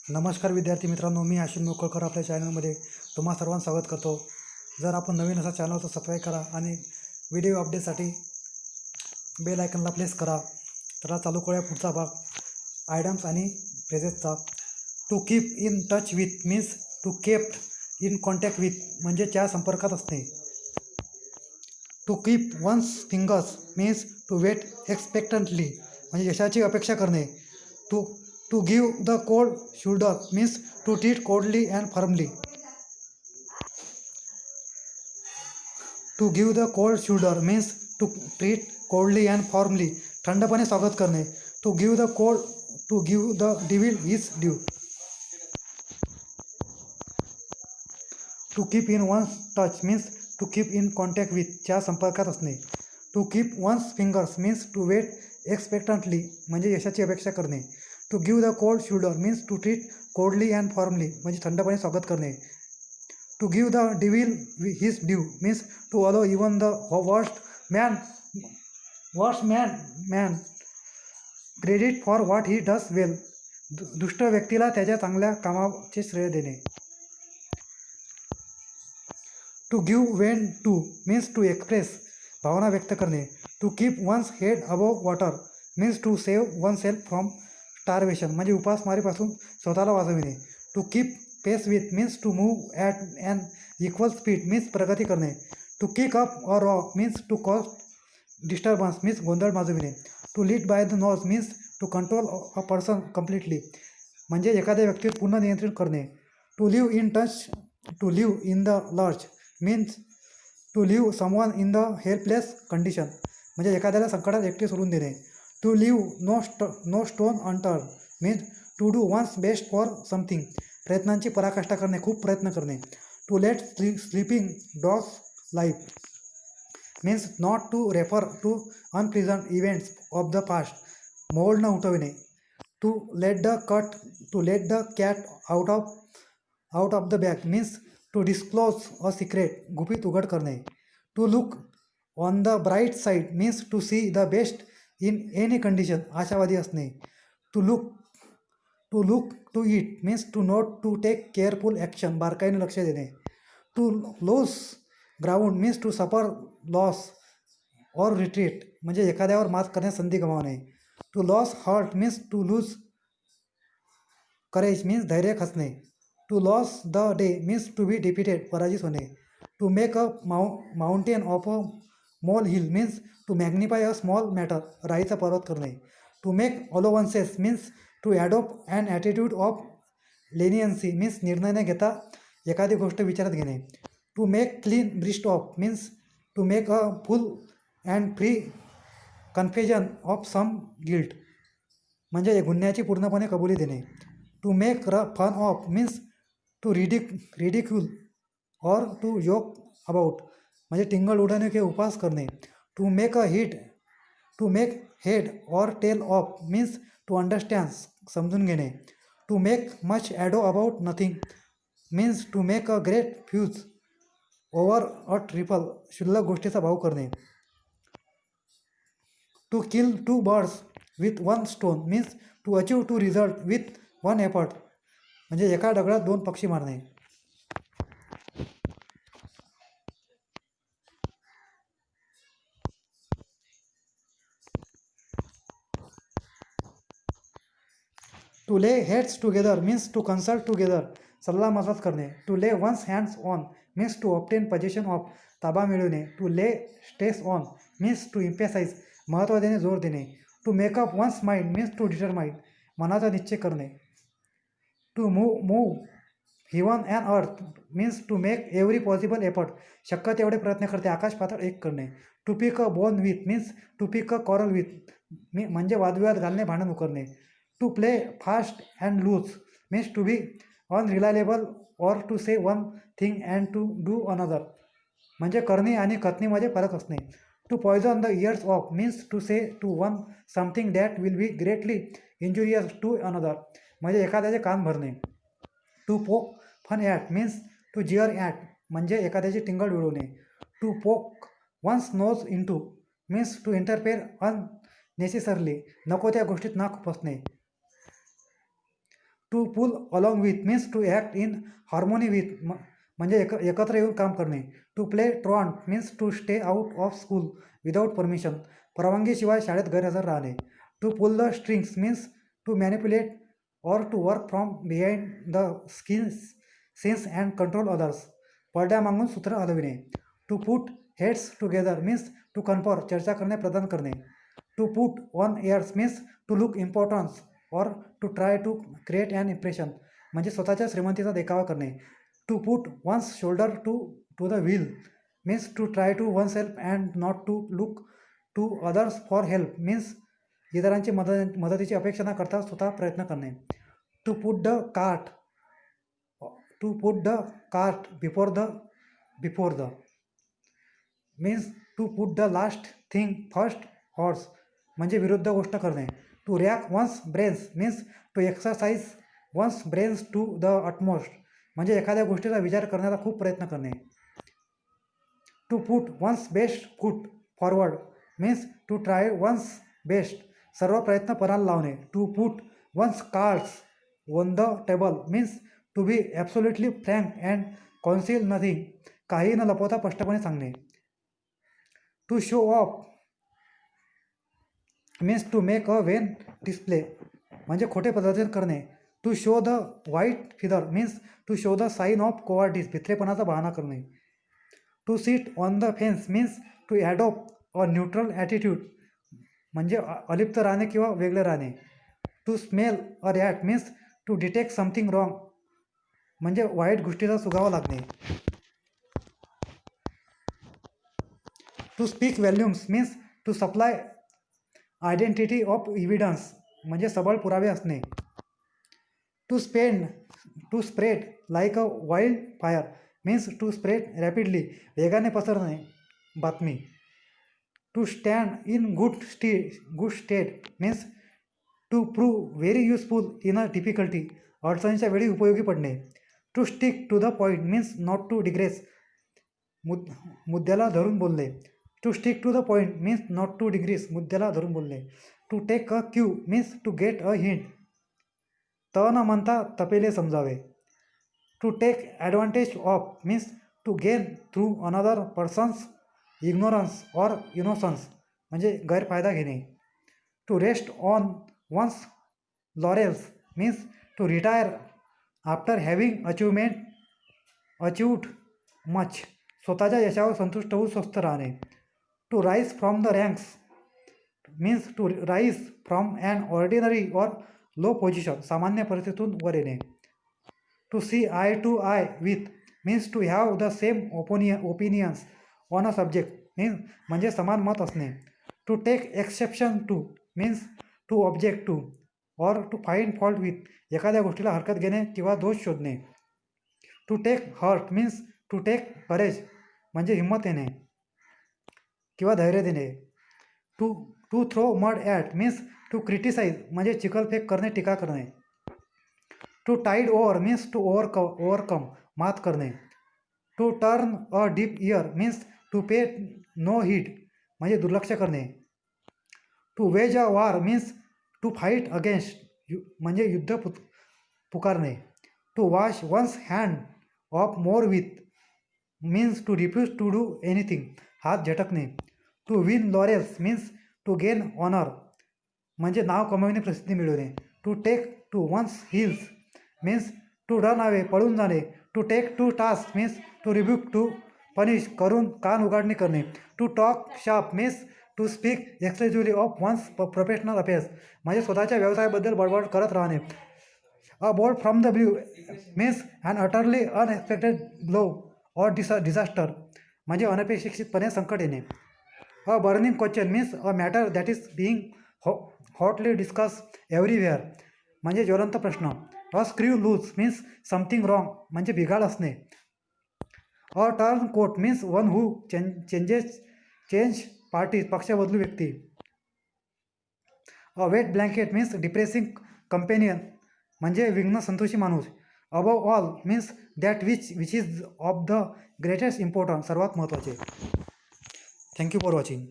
नमस्कार विद्यार्थी मित्रांनो, मी आशिष मोकळकर आपल्या चॅनलमध्ये तुम्हा सर्वांचं स्वागत करतो. जर आपण नवीन असा चॅनल तर सबस्क्राईब करा आणि व्हिडिओ अपडेटसाठी बेल आयकनला प्रेस करा. तर चालू करूया पुढचा भाग आयडम्स आणि फ्रेजेसचा. To keep in touch with means to kept in contact with म्हणजे त्या संपर्कात असणे. To keep one's fingers means to wait expectantly म्हणजे यशाची अपेक्षा करणे. To to give the cold shoulder means to treat coldly and firmly. To give the cold shoulder means to treat coldly and formally थंडपणे स्वागत करणे. To give the devil his due. To keep in one's touch means to keep in contact with च्या संपर्कात असणे. To keep one's fingers means to wait expectantly म्हणजे यशाची अपेक्षा करणे. To give the cold shoulder means to treat coldly and formally म्हणजे थंडपणे स्वागत करणे. To give the devil his due means to allow even the worst man credit for what he does well. दुष्ट व्यक्तीला त्याच्या चांगल्या कामाचे श्रेय देणे. To give vent to means to express भावना व्यक्त करणे. To keep one's head above water means to save oneself from starvation म्हणजे उपासमारीपासून स्वतःला वाचविणे. To keep pace with means to move at an equal speed means प्रगती करणे. To kick up or row means to cause disturbance means गोंधळ माजविणे. To lead by the nose means to control a person completely म्हणजे एखाद्या व्यक्तीवर पूर्ण नियंत्रण करणे. To leave in the lurch means to leave someone in the helpless condition म्हणजे एखाद्याला संकटात एकटे सोडून देणे. To leave no stone unturned means to do one's best for something प्रयत्नांची पराकाष्ठा करणे, खूप प्रयत्न करणे. To let sleeping dogs life means not to refer to unpleasant events of the past मोड न उठविणे. To let the cat out of the bag means to disclose a secret गुपित उघड करणे. To look on the bright side means to C the best in any condition आशावादी असणे. To look to it means to note to take careful action बारकाईने लक्ष देणे. To lose ground means to suffer loss or retreat म्हणजे एखाद्यावर मात करण्यास संधी गमावणे. To loss heart means to lose courage means धैर्य खचणे. To loss the day means to be defeated पराजित होणे. To make a mountain of a molehill means to magnify a small matter राईचा पर्वत करणे. To make allowances means to adopt an attitude of leniency means निर्णय न घेता एखादी गोष्ट विचारात घेणे. To make clean breast of means to make a full and free confession of some guilt म्हणजे गुन्ह्याची पूर्णपणे कबुली देणे. To make fun of means to ridicule or to joke about म्हणजे टिंगल उडवणे किंवा उपहास करणे. To make head or tail of means to understand समजून घेणे. To make much ado about nothing means to make a great fuss over a trifle क्षुल्लक गोष्टीचा भाव करणे. To kill two birds with one stone means to achieve two result with one effort म्हणजे एका दगडात दोन पक्षी मारणे. To lay heads together means to consult together सल्ला मसलत करणे. To lay one's hands on means to obtain possession of ताबा मिळवणे. To lay stress on means to emphasise महत्त्व देणे, जोर देणे. To make up one's mind means to determine मनाचा निश्चय करणे. To move heaven and earth means to make every possible effort शक्य तेवढे प्रयत्न करते आकाश पातळ एक करणे. To pick a bone with means to pick a quarrel with म्हणजे वादविवाद घालणे, भांडण उकरणे. To play fast and loose means to be unreliable or to say one thing and to do another म्हणजे करणे आणि कथनीमध्ये फरक असणे. To poison the ears of means to say to one something that will be greatly injurious to another म्हणजे एखाद्याचे कान भरणे. To poke fun at means to jeer at म्हणजे एखाद्याची टिंगल उडवणे. To poke one's nose into means to interfere unnecessarily नको त्या गोष्टीत नाक खुपसणे. To pull along with means to act in harmony with म्हणजे एकत्र येऊन काम करणे. To play ट्रॉन्ट means to stay out of school without permission, परवानगीशिवाय शाळेत गैरहजर राहणे. To pull the strings means to manipulate or to work from behind the scenes and control others, पडद्यामागून सूत्र हलविणे. To put heads together means to confer, चर्चा करणे, प्रदान करणे. To put on airs means to look importance or to try to create an impression, म्हणजे स्वतःच्या श्रीमंतीचा देखावा करणे. To put one's shoulder to the wheel means to try to oneself and not to look to others for help means इतरांची मदतीची अपेक्षा न करता स्वतः प्रयत्न करणे. To put the cart before the means to put the last thing first horse, म्हणजे विरुद्ध गोष्ट करणे. To rack one's brains means to exercise one's brains to the utmost, म्हणजे एखाद्या गोष्टीचा विचार करण्याचा खूप प्रयत्न करणे. To put one's best foot forward means to try one's best, सर्व प्रयत्न पणाला लावणे. To put one's cards on the table means to be absolutely frank and conceal nothing, काही न लपवता स्पष्टपणे सांगणे. To show off means to make a vain display, म्हणजे खोटे प्रदर्शन करणे. To show the white feather means to show the sign of cowardice, भित्रेपणाचा बहाणा करणे. To sit on the fence means to adopt a neutral attitude, म्हणजे अलिप्त राहणे किंवा वेगळे राहणे. To smell a rat means to detect something wrong, म्हणजे वाईट गोष्टीचा सुगावा लागणे. To speak volumes means to supply identity of evidence, म्हणजे सबळ पुरावे असणे. To spread like a wild fire means to spread rapidly, वेगाने पसरणे बातमी. To stand in good stead means to prove very useful in a difficulty, अडचणीच्या वेळी उपयोगी पडणे. To stick to the point means not to digress, मुद्द्याला धरून बोलणे. To stick to the point means not to digress, मुद्द्याला धरून बोलणे. To take a cue means to get a hint, त न म्हणता तपेले समजावे. To take advantage of means to gain through another person's ignorance or innocence, म्हणजे गैरफायदा घेणे. To rest on one's laurels means to retire after having achieved much, स्वतःच्या यशावर संतुष्ट होऊन स्वस्थ राहणे. To rise from the ranks means to rise from and ordinary or low position, सामान्य परिस्थितीतून वर येणे. To see eye to eye with means to have the same opinions on a subject means म्हणजे समान मत असणे. To take exception to means to object to or to find fault with, एखाद्या गोष्टीला हरकत घेणे किंवा दोष शोधणे. To take heart means to take courage, म्हणजे हिंमत येणे किंवा धैर्य देणे. To throw mud at means to criticise, म्हणजे चिखलफेक करणे, टीका करणे. To tide over means to overcome, मात करणे. To turn a deaf ear means to pay no heed, म्हणजे दुर्लक्ष करणे. To wage a war means to fight against, म्हणजे युद्ध पुकारणे. To wash one's hand of more with means to refuse to do anything, हात झटकणे. To win laurels means to gain honour, म्हणजे नाव कमावणे, प्रसिद्धी मिळवणे. To take to one's heels means to run away, पळून जाणे. To take to task means to rebuke to punish, करून कान उघडणी करणे. To talk shop means to speak exclusively of one's professional affairs, म्हणजे स्वतःच्या व्यवसायाबद्दल बडबड करत राहणे. A bolt from the blue means an utterly unexpected blow or disaster, म्हणजे अनपेक्षितपणे संकट येणे. A burning question means a matter that is being hotly discuss everywhere, म्हणजे ज्वलंत प्रश्न. A screw loose means something wrong, म्हणजे बिघाड असणे. A turncoat means one who change party, पक्ष बदलू व्यक्ती. A wet blanket means depressing companion, म्हणजे विघ्न संतोषी माणूस. Above all means that which is of the greatest importance, सर्वात महत्त्वाचे. Thank you for watching.